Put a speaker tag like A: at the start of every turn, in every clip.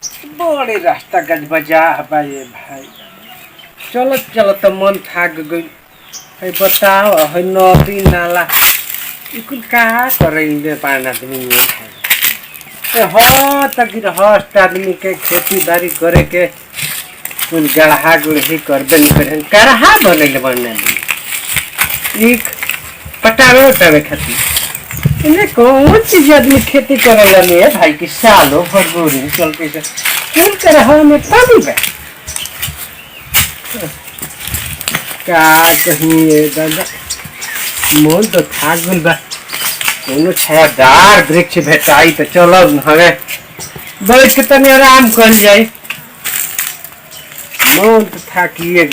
A: बड़े रास्ता गजबजा बा ये भाई। चलो चलो तो मन थाक गई है। बताओ है नदी नाला कुल का करे पान आदमी ये भाई। हो तक हस्त आदमी के खेती बाड़ी करे के कुल गढ़हा गुड़ही करबे नहीं करे करहा बनल बनने एक पटावे उटावे खातिर इन्हें कौन चीज आदमी खेती करेला नहीं है भाई कि सालों भर बोरी चलते से कुल करहा में पानी बा का कहीं दादा मोन तो थाक गल बा। कोनो छायादार वृक्ष भेटाई तो चलो हमें बैठ के तनी आराम कर जाए। मोन तो थाकिए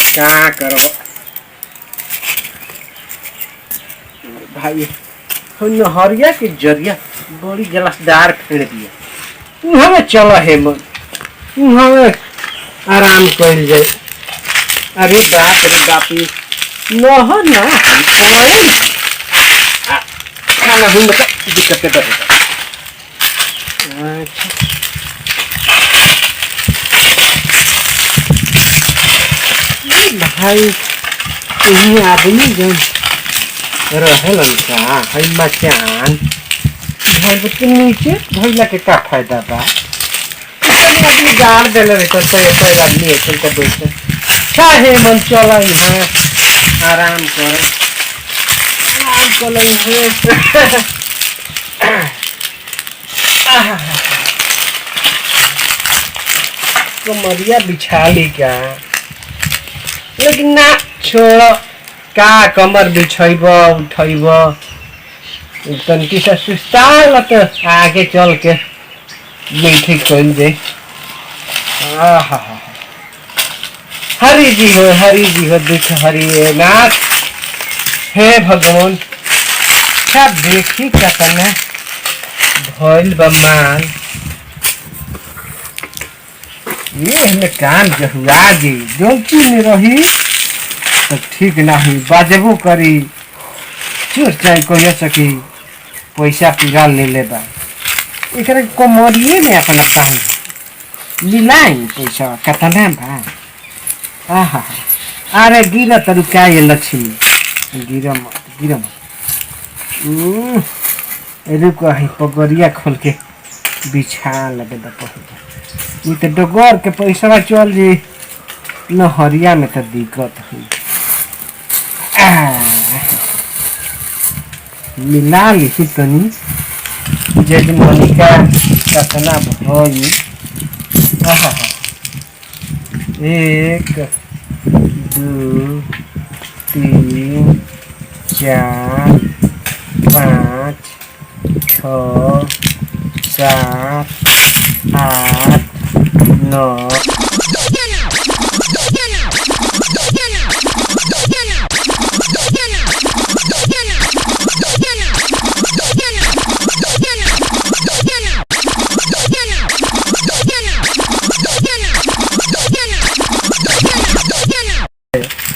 A: क्या करो भाई। हरिया के जरिया बड़ी गिलासदार फेर दिया हमें चलो है मन हमें आराम कर जाए। अरे बाप नह ना खाना भी मतलब दिक्कत भाई यही आदमी जो रहलन का है मचान घर के नीचे भैया के का फायदा बा। आदमी गाड़ दिले रहे तो आदमी ऐसे का बैठे चाहे मन चला यहाँ आराम कर कमरिया बिछा ली क्या लेकिन ना छोड़ का कमर बिछब उठब तनकी से सुस्ताल तो आगे चल के मीठी खोल दे। हरि जी हो दुख हरि नाथ हे भगवान क्या देखी क्या करना भइल बमान ये हमें काम जहुआ गई जोची में रही तो ठीक ना हुई बाजबो करी चोर चाहे कह सकी पैसा पूरा ले लेबा एक कमरिए में अपना बांध मिलाई पैसा कतना बा। आहा अरे गिरा तरु क्या ये लक्ष्मी गिरा रुको है पगड़िया खोल के बिछा लगे ये तो डगर के पैसा चल जी न हरिया में तो दिक्कत हुई मिला ली तनी जजमनी का कतना भई। एक दो तीन चार पाँच छ सात आठ नौ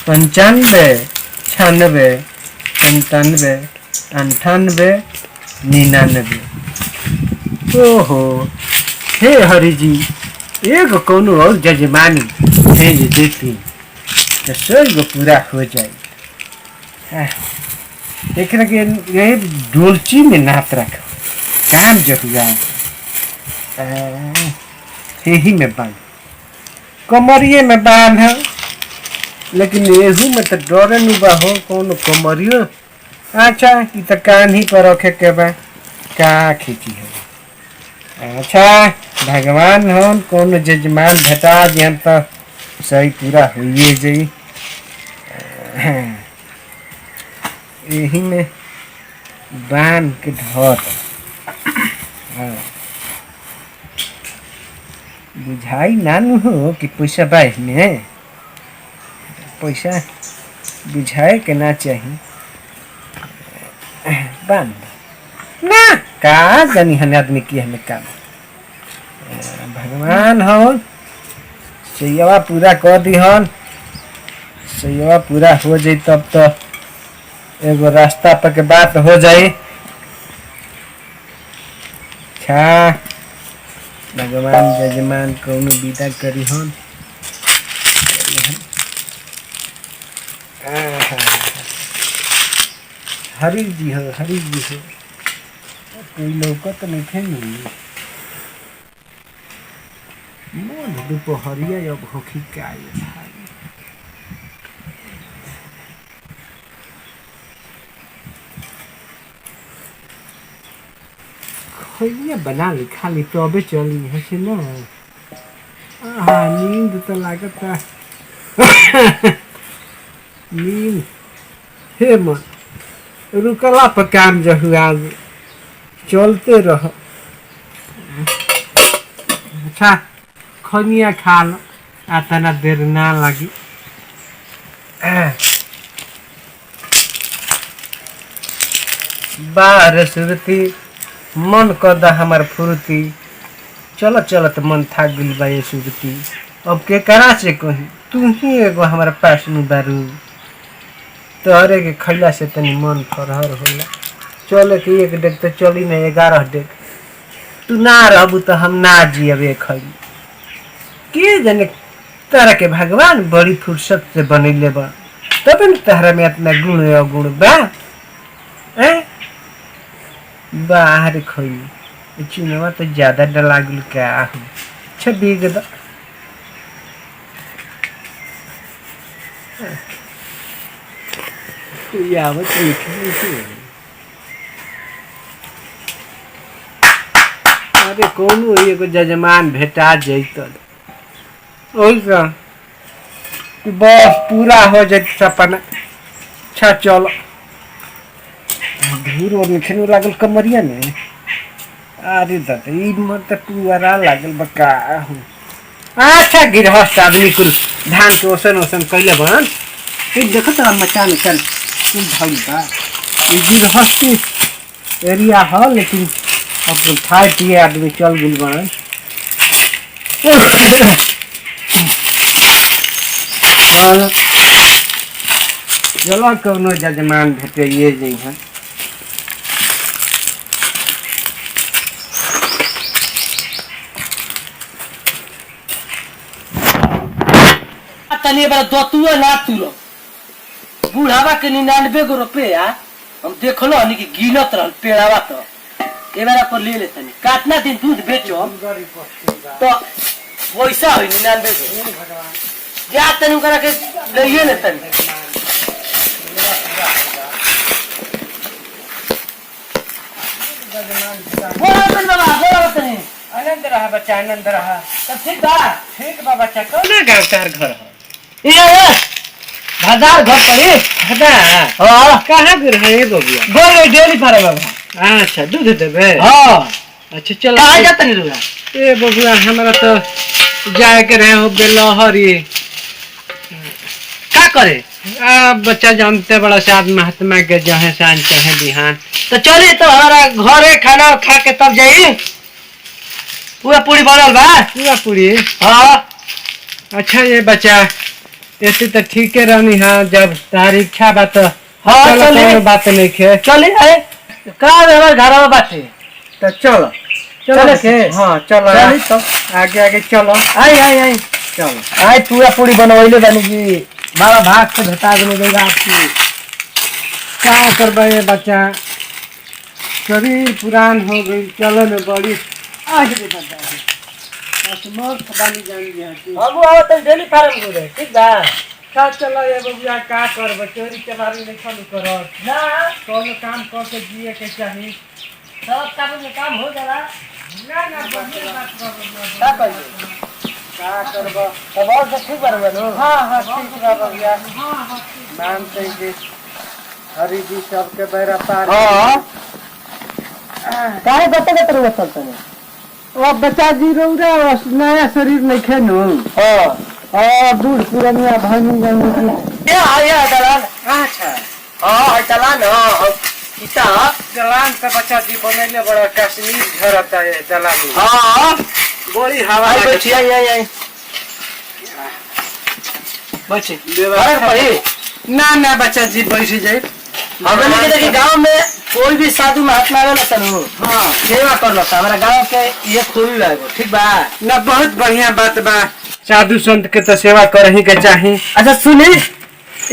A: पंचानवे छियानवे संतानवे अंठानवे 99। ओहो हे हरि जी एक कौन और जजमानी भेज देती तो सब पूरा हो जाए। देख रहे यही डोलची में नाप रखो काम जो हुआ यही में बांध कमरिए में बांध लेकिन यही में तो डरे नुबा हो कौन कमरियो। अच्छा ये तो कान ही पर रखे के बा का खींची है। अच्छा भगवान हो कौन जजमान भेटा दिहन तो सही पूरा हुई जाई। यही में बांध के धर बुझाई नानू हो कि पैसा बाह में पैसा बुझाए के ना चाहिए बांध ना का जानी हन आदमी की हमें काम भगवान हो सैया पूरा कर दिहन सैया पूरा हो जाए तब तो एगो रास्ता पर के बात हो जाए। अच्छा भगवान जजमान कौनो विदा करी हन। हरी जी हो कोई लौकत नहीं थे मन दोपहरिया अब होखी का खैया बना ली खाली तो अबे चली है से ना। नींद तो लागता नींद हे मन रुकला पर काम जो हुआ चलते रहो। अच्छा खनिया खा लो आतना देर ना लगी। बाहर सुरती मन कदा हमार फुर्ती चलो तो मन थाक गइल बा ये सुरती। अब के करा से कही तू ही एगो हमारा पास में बारू तोहरे के खैला से तनी मन फरहर होला। चले के एक डेग तो चली ना 11 डेग तू ना रहबू तो हम ना जियबे खैली के जाने तारा के भगवान बड़ी फुर्सत से बनैले बा तब न तारा में इतना गुण अवगुण बा। बाहर खैली चुनवा तो ज्यादा डला गुल क्या हो छबी गदा तू यावत अरे कौनो एगो जजमान भेटा जैत ओइसा बस पूरा हो जाए सपना। अच्छा चलो धूर और निखने लागल कमरिया में। अरे दादा ई मत पुअरा लागल बका हो। अच्छा गिरहस्त आदमी कुल धान के ओसन कैले बन एक देखो तो मचान चल धल बा ई गिरहस्ती एरिया है लेकिन अब खाए पिए आदमी चल गइल बन। चलो कौनो जजमान भेटे ये जी है।
B: तनी बार दतुए ना तुलो बुढ़ावा के 99 गो रुपया हम देखलो हनी कि गिनत रहल पेड़ावा तो ए बार पर ले ले तनी काटना दिन दूध बेचो तो पैसा होई 99 गो जा तनी करा के लइए ले तनी। बोला तनी
A: आनंद रहा बच्चा आनंद रहा।
B: तब ठीक बा
A: बच्चा कौन गाँव तार घर है
B: ये बाजार घर पड़ी
A: हजार
B: हां
A: कहाँ गिर है ये बबुआ
B: गोरे डेली फारे बाबा।
A: अच्छा दूध देबे
B: हां
A: अच्छा चलो
B: कहाँ जाता नहीं रुआ
A: ए बबुआ हमारा तो जाए के रहे हो बेलहरी
B: का करे
A: बच्चा जानते बड़ा साद महात्मा के जहे शान चाहे बिहान
B: तो चली तो हमारा घरे खाना खा के तब जाई पूरा पूरी बनल बा
A: पूरा पूरी।
B: हां
A: अच्छा ये बच्चा ऐसे तो ठीक है रहनी हाँ जब तारी इच्छा बात
B: हाँ चलो
A: बात नहीं खे
B: चली है का हमारे घर में बाटे
A: तो चलो
B: चलो के
A: हाँ चलो
B: चली तो
A: आगे चलो
B: आई
A: चलो
B: आई पूरा पूरी बनवैले बनी जी बाबा भाग से भेटा देने देगा आपकी
A: क्या करबे बच्चा शरीर पुरान हो गई चलो में बड़ी आज भी
B: हम आवत डेली फार्म करे ठीक बा
A: का चला ये बबुआ का करब चोरी चमारी नहीं खाली करब
B: ना
A: कोनो काम कर के जिए के चाहिए
B: सब काम में काम हो जाला
A: ना बढ़िया बात करब
B: का कहिए
A: का करब
B: तब और सब ठीक बन गयो
A: हां ठीक बा बबुआ मान से जी हरि जी सबके बेरा पार
B: हां काहे बता के तरह चलते हैं
A: ओ बच्चा जी रौरा नया शरीर नहीं खेनु
B: हां
A: दूध पुरनिया भनी गंगी की
B: ये आया दलाल
A: अच्छा
B: हां दलाल हां किता
A: दलान का बच्चा जी बनेले बड़ा कश्मीर झरता है दलाली
B: हां
A: बड़ी हवा
B: आई बैठी आई बच्चे अरे भाई
A: ना बच्चा जी बैठ जाए
B: हमने के देखी गांव में कोई भी साधु महात्मा आवेला तनु
A: हाँ
B: सेवा करलो हमारा गांव के ये खूबी बा एगो, ठीक बा।
A: ना बहुत बढ़िया बात बा। साधु संत के तो सेवा करही के चाही।
B: अच्छा सुनी,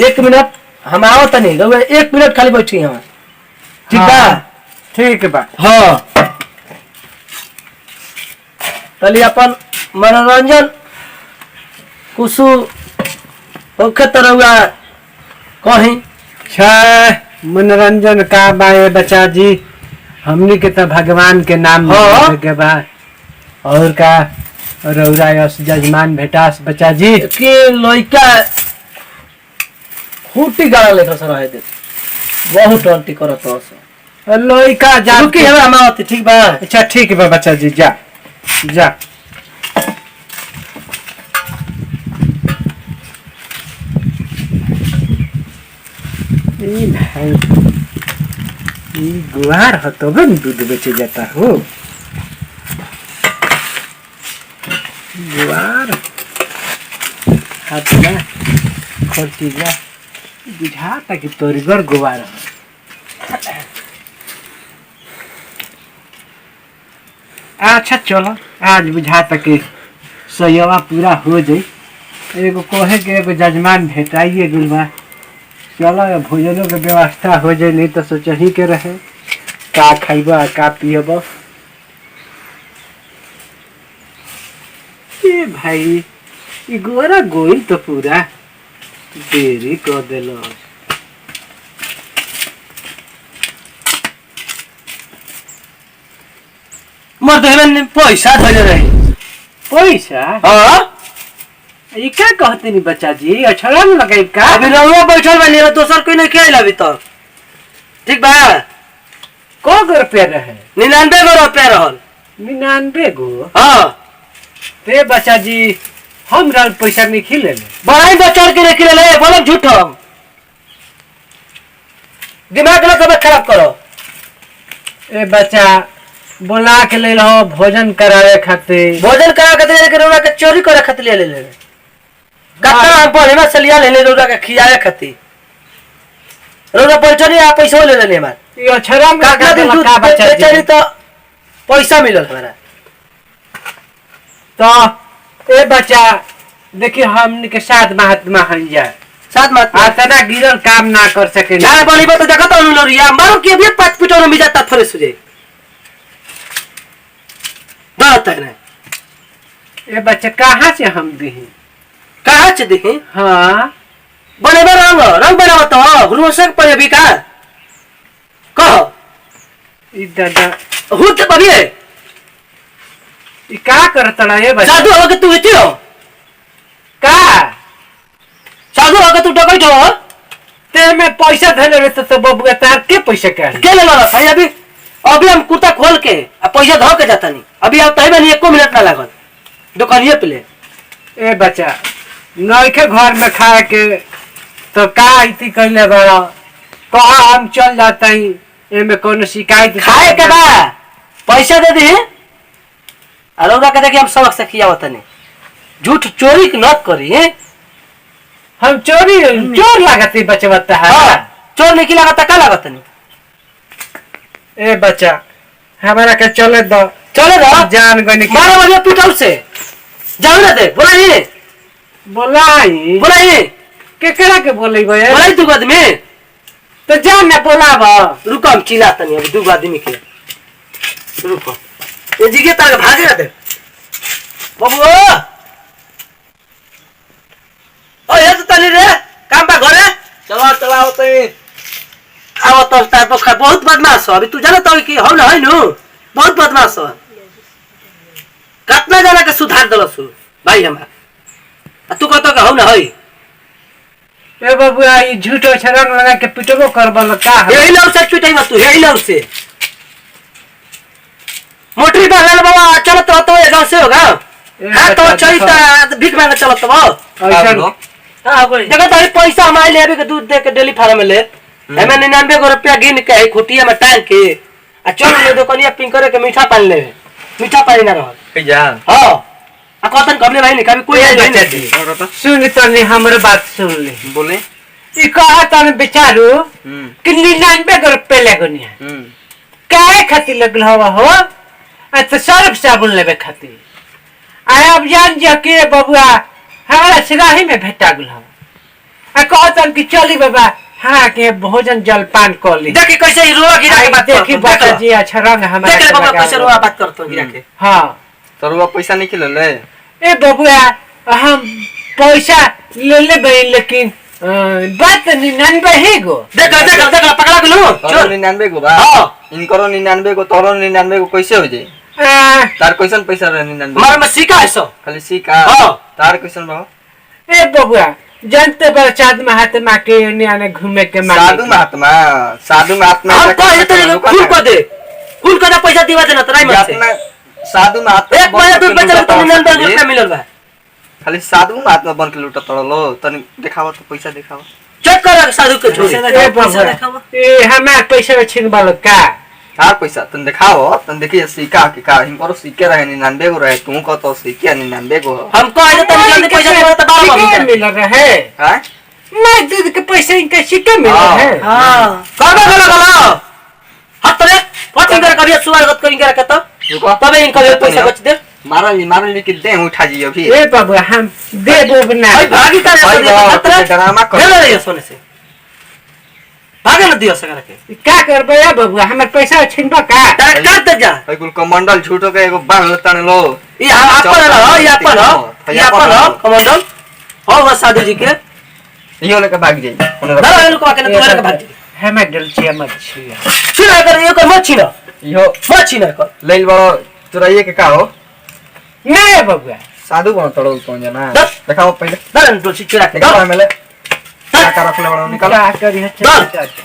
B: 1 मिनट हम आओ तनी, रउआ 1 मिनट खाली बैठी हम, ठीक बा?
A: हाँ, ठीक बा।
B: हाँ तली अपन मनोरंजन कुसु होखे त रउआ कहीं।
A: अच्छा मनोरंजन का बा ये बच्चा जी, हमनी के तो भगवान के नाम
B: हाँ।
A: लेके बा और का रौरा यस जजमान भेटास बच्चा जी।
B: के लइका खूटी गाड़ा लेखा सर रहे दे बहुत अंटी करत हस।
A: लइका जा
B: रुकी हमरा मावती, ठीक बा?
A: अच्छा ठीक बा बच्चा जी, जा जा। ई भाई ई गुआर हो तो बन दूध बेचे जाता हो। गुआर हाथ ना खर्ची जा बुझाता कि तोरीगर गुआर हो। अच्छा चलो आज बुझाता कि सयवा पूरा हो जाई। एगो कहे के एगो जजमान भेटाइए गुलबा। चलो भोजनों के व्यवस्था हो जाए, नहीं तो सोचही के रहे का खाइब का पियब। ए भाई ई गोरा गोई तो पूरा देरी कर देलो।
B: मोर देहन में पैसा धरे रहे।
A: पैसा
B: हां
A: ई क्या कहते नहीं बच्चा जी, अछड़ा में लगाई का?
B: अभी रउआ बैठल बानी, दोसर कोई नहीं खेल अभी तक, ठीक बा?
A: को गो रुपया रहे?
B: 99 गो रुपया रहल।
A: 99 गो?
B: हां
A: ते बच्चा जी हम राल पैसा नहीं खिले ले।
B: बड़ाई बचर के निकले ले, बोलो झूठ हम दिमाग ना कब खराब करो।
A: ए बच्चा बोला के ले लो भोजन करावे खातिर।
B: भोजन करा के दे के रउआ के चोरी करे खातिर ले ले कतना हम पढ़े में सलिया ले ले रउआ के खियावे खातिर। रउआ पैसा आ पैसा ले ले हमार
A: ये अछड़ा में
B: काका दिन दूध
A: का बच्चा
B: बेचनी
A: जी
B: तो पैसा मिलल हमारा।
A: तो ए बच्चा देखिए हमन के साथ महात्मा हन जा
B: साथ मत
A: आतना गिरल काम ना कर सके।
B: ना बोली तो देखत हूं लोरिया मारो के भी 5 पिटों में जाता थोड़े सुजे बात है ना।
A: ए बच्चा कहाँ से हम दी?
B: कहां से देखे?
A: हाँ
B: बने रंग बनाओ तो रोशक पर भी का कहो
A: ई दादा
B: हुत बबी
A: ई का करतड़ा ये बच्चा?
B: साधु हो के तू इतियो
A: का
B: साधु हो के तू डकैत हो?
A: ते में पैसा धले रहे तो बबुआ तार के पैसा का
B: के ले वाला भाई? अभी हम कुर्ता खोल के आ पैसा धो के जाता नहीं, अभी आप तई में 1 मिनट ना लागल दुकानिए पे ले।
A: ए बच्चा नइखे घर में खाए के तो का इति कइले बड़ा कहा हम चल जाता ही एमे कोनो शिकायत
B: खाए के बा पैसा दे दी और ओरा के देखि हम सबक से किया होता नहीं। झूठ चोरी न करी हैं?
A: हम चोर लागत बच्चा बता है।
B: हां चोर नहीं की लागत का लागत नहीं।
A: ए बच्चा हमारा के चले दो
B: चले दो
A: जान गने
B: मारो वाले पिटाउ से जाओ ना दे बोलाई
A: बोलाई केकरा के बोलै बे?
B: बोलाई 2 आदमी
A: तो जान ना बोलाब।
B: रुको हम चिल्लाता नहीं अभी 2 आदमी के रुको ये जी के तार भागे दे बाबू ओ ये तो तनी रे काम बा घरे चला होते आओ तो तार तो बहुत बदमाश हो। अभी तू जाना तो कि हम ना है नु बहुत बदमाश हो। कितना जना के सुधार दलसु भाई हमरा तू कहतो कि हम ना है।
A: ए बबुआ ई झूठो छरंग लगा के पिटबो करबल का है?
B: यही लव से पिटाई मत तू यही लव से मोटरी बागल बाबा चलत रहतो ये गांव से होगा। हां तो चलता भीख मांगे चलत हो
A: ऐसा
B: हां कोई देखो तो पैसा हमारे ले अभी के दूध दे के डेली फार्म में ले हमें 99 गो रुपया गिन के खुटिया में टांग के आ चल ले दुकानिया पिंक करे के मीठा पानी ले मीठा पानी ना रह
C: कहिया
B: हां आ कतन कबले भाई नहीं कभी कोई नहीं
A: सुन तनी हमर बात सुन ले।
C: बोले
A: ई कहत हम बेचारू कि 99 रुपए लगनिया काहे खातिर लगल हवा हो तो सर्फ साबुन लेवे खातिर अब जान जा के बबुआ हमारा सिराही में भेटा गल हवा कहत हम कि चली बाबा हाँ के भोजन जलपान कर ली
B: देखी कैसे रुआ गिरा के बात
A: देखी बात जी अच्छा रंग हमारा
B: देख ले बाबा कैसे रुआ बात करतो गिरा के
A: हां
C: तो रुआ पैसा नहीं खिलो ले
A: ए बबुआ हम पैसा ले ले लेकिन बात 99 ही गो
B: देख पकड़ा गेलो
C: तोरो 99 गो बा
B: हां
C: इनकरो 99 गो तोरो 99 गो कैसे हो जाई तार कैसन पैसा रहे 99
B: मार में सिक्का है सो
C: खाली सिक्का
B: हां
C: तार कैसन बा
A: ए बबुआ जानते बड़ चाँद महात्मा के आने घूमे के
C: साधु महात्मा
B: हम कह देते फूल को दे पैसा दिवा देना तराई में से
C: साधु महात्मा
B: एक महीना दूध बेचल तो 99 रुपया मिलल बा
C: खाली साधु महात्मा बन के लूटा तड़लो तनी दिखावा तो पैसा दिखावा
B: चेक कर साधु के छोड़ी
A: पैसा दिखावा ए हमार पैसा छीन बालो का
C: तार पैसा तन दिखाओ तन देखिए सिक्का के का हम करो सिक्के रहे 99 गो रहे तू को तो सिक्के 99 गो
B: हम कह देते जल्दी पैसा देवा तो 12 महीना
A: मिल रहा है
C: हां
A: मैं दूध के पैसे इनका सिक्का मिल रहा है
B: हां करबे गलो हाथ रे पतिंग कर कभी स्वागत करेंगे रखत
C: रुको
B: तबे इनका पैसा बच दे
C: मारली कि दे उठा जी अभी
A: ए बाबू हम दे बना
B: भाई भागी का
C: ड्रामा कर
B: ले ले सोने से भागे न दियो सकर के
A: क्या करबे या बाबू हमर पैसा छिनबा का
B: काट दे जा
C: भाई कुल कमंडल झूठो के एगो बांध लेता ने लो
B: ये अपन हो कमांडर हो बस साधु जी के
C: इहो लेके भाग जाई
B: ना इनको आके तुम्हारे के भाग
A: हमें डलचिया मच्छी
B: छिना कर ये को मच्छी ना
C: इहो
B: मच्छी ना कर
C: लेल बड़ो चुराइए के का हो
A: नहीं बाबू
C: साधु बन तड़ो कौन जना
B: दस।
C: दिखाओ पहले
B: दरन तो चिड़ा के
C: दिखाओ मेले का रखले बड़ो निकाल
A: क्या करी है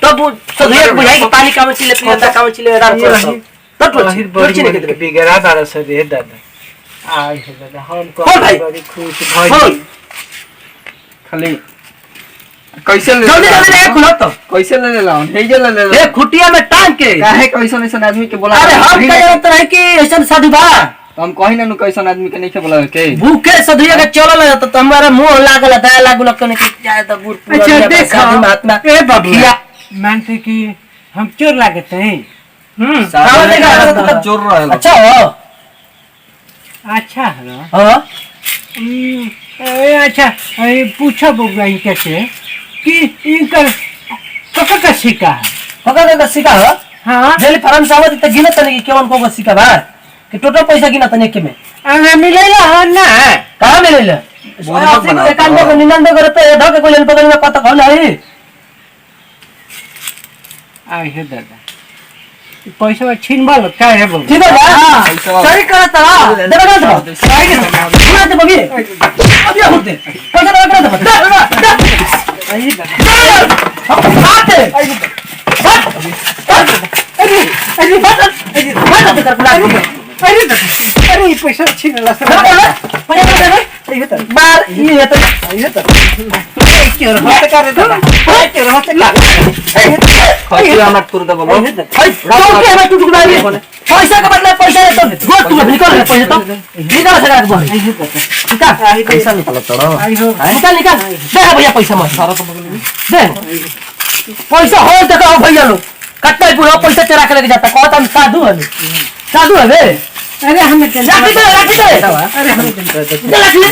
B: तब सब एक बुझाई पानी का मछली पिया था का मछली रात को तब तो चिने के
A: बिगड़ा 1200 दे दादा आई है दादा हम को
B: बोल भाई।
A: बड़ी खुश भई
B: बोल
C: खाली कैसे ले
B: जल्दी जल्दी ले खुलो तो
C: कैसे ले लाऊं हे जे ले ले
B: ए खुटिया में टांग के
C: काहे कैसन ऐसन आदमी के बोला
B: अरे हम कह जानत रहे कि ऐसा साधु बा
C: हम कहि ना कैसन आदमी के नहीं के बोला के
B: भूखे सधुया के चलल है तो हमारा मुंह लागल दया लागल कने के जाए तो बूढ़ पूरा
A: अच्छा देखो
B: साधु महात्मा
A: ए बाबू
B: खिया।
A: मानते कि हम चोर लागते हैं
B: साधु देखा
C: जोर रहल
B: अच्छा हो
A: अच्छा है
B: हां
A: अच्छा पूछो बबुआ इनके से कि इनकर कका का सिक्का है
B: पकड़ के सिक्का हो
A: हाँ
B: जेली फार्म सावत त गिनत नहीं कि केवन को सिक्का बा कि टोटल पैसा गिनत नहीं के में
A: हमें मिलेला है ना
B: कहां मिलेले
C: बहुत बना
B: 91 को 99 को रुपए धो के कोई बगल में पता हो नहीं
A: आई है दादा पैसा छीनबा लो का है बबू
B: ठीक है हां
C: पैसा-
B: सही करत रहा देखो ना तो सही ना तो बगी अब ये होते पैसा दे दे
A: आई दादा
B: आते
A: अरे दादा अरे पैसा छीनला सब
B: बार ये तो
A: क्यों होते करे दादा क्यों होते ला
C: खतिया मत कर दे बोलो
B: पैसा का बदला पैसा तो गोट तू निकाल ले पैसा तो निकाल सका बोल निकाल
C: पैसा निकाल तड़ो
A: आई हो
B: निकाल निकाल दे भैया पैसा मत
C: सारा तो बगल में
B: दे पैसा हो देखो भैया लोग कट्टा पूरा पैसा चुरा के लेके जाता कहता हम साधु है बे
A: अरे हमें
B: राखी दे
A: अरे हमें
B: राखी ले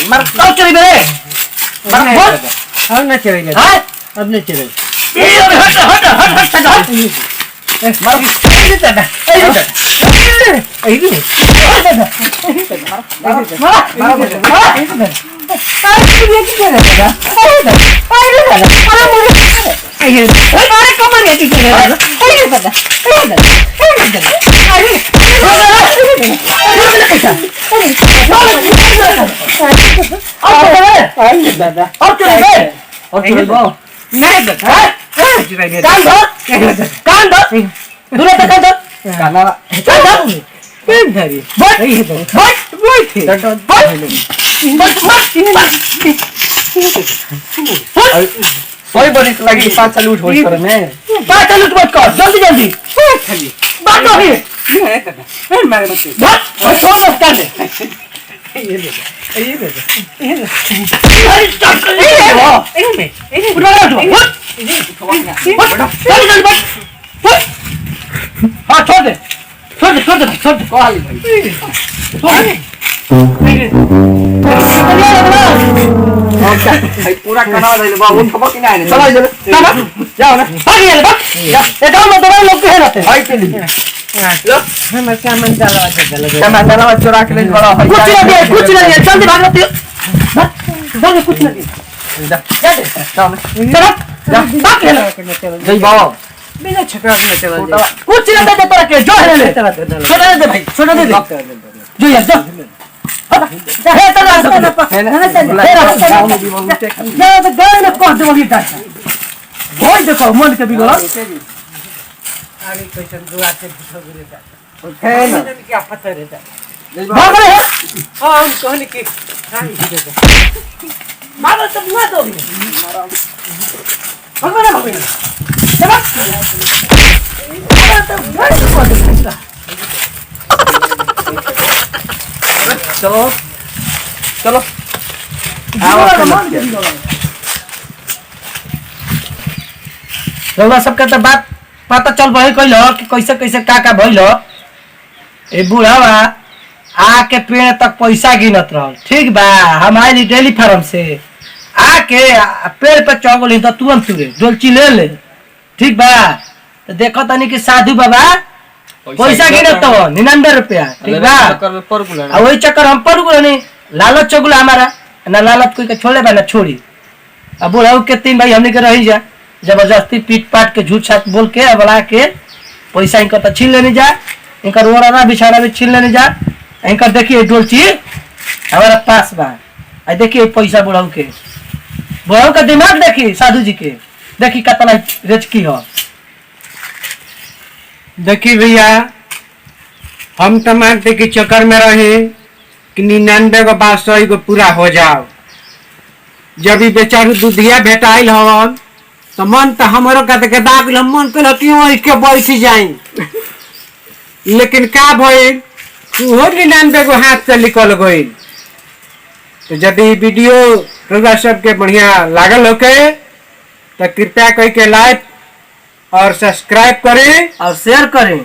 B: मार तो चोरी बे मार बोल
A: हम ना चलेंगे
B: हां
A: अब नहीं चलेंगे
B: ये हट मार
A: अरे दादा
C: कोई बड़ी लगी 5 साल उठ होई करे में
B: 5 साल उठ मत कर जल्दी जल्दी
A: खाली
B: बात हो गई
A: मारे मत
B: छोड़ मत कर दे
A: ये ले ये ले ये ले
B: अरे चल कर ले उठा हाँ छोड़ दे
C: कॉल भाई भाई पूरा कना दे बा उन खबर कि नहीं चलो इधर जाओ ना
B: भाग ये भाग ये गांव में दो लोग है रहते
C: भाई चली लो
A: हम सामान डालवा दे
C: क्या मैं डाला चोरा के ले बड़ा
B: कुछ ना दिया जल्दी भाग लेते हो कुछ ना दिया
C: जा दे
B: चलो भाग ले
C: जय बाबा
A: बिना छकरा में चला
B: कुछ ना दे तेरा के जो है ले छोड़ दे भाई छोड़ दे जो यार जो है तो गाँव में कह दे वही डाटा वही देखो मन के बिगड़ा
A: अरे कैसन दुआ से गुरे जा
C: है ना
A: क्या पता रहता
B: भाग रहे हैं
A: हां हम कहने की हां दे दे
B: मारो तो बुआ दो भाग रहे चलो तो भाई को दे
C: चलो चलो
B: रउआ सबके तो बात पता चल भाई कहल कि कैसे कैसे का भइल ए बुढ़ावा आके पेड़ तक पैसा गिनत रहल ठीक बा हम आइली डेली फार्म से आके पेड़ पे चढ़ तो तुरंत तुरे डोलची ले ले ठीक बा तो देखो तनी कि साधु बाबा पैसा गिनत हो 99 रुपया ठीक बा आ वही चक्कर हम पड़ गए लालच चगुला हमारा ना लालच कोई के छोड़े बा ना छोड़ी अब बुढ़ाऊ के 3 भाई हमने के रही जा जबरदस्ती पीट पाट के झूठ साथ बोल के बुला के पैसा इनका तो छीन लेने जा इनका रोड़ा बिछाना भी छीन लेने जा इनका देखिए डोलची हमारा पास बा आ देखिए पैसा बुढ़ाऊ का दिमाग देखी साधु जी के देखी कितना रेच की हो
A: देखी भैया हम तो मानते कि चक्कर में रहे कि 99 को बात 100 को पूरा हो जाओ जब भी बेचारू दूधिया भेटाइल हवन तो मन तो हमारो के दाग मन कर क्यों इसके बैठ जाए लेकिन का भइल वो 99 को हाथ से निकल गई तो यदि वीडियो रउआ सबके बढ़िया लागल होके तो कृपया करके लाइक और सब्सक्राइब करें
B: और शेयर करें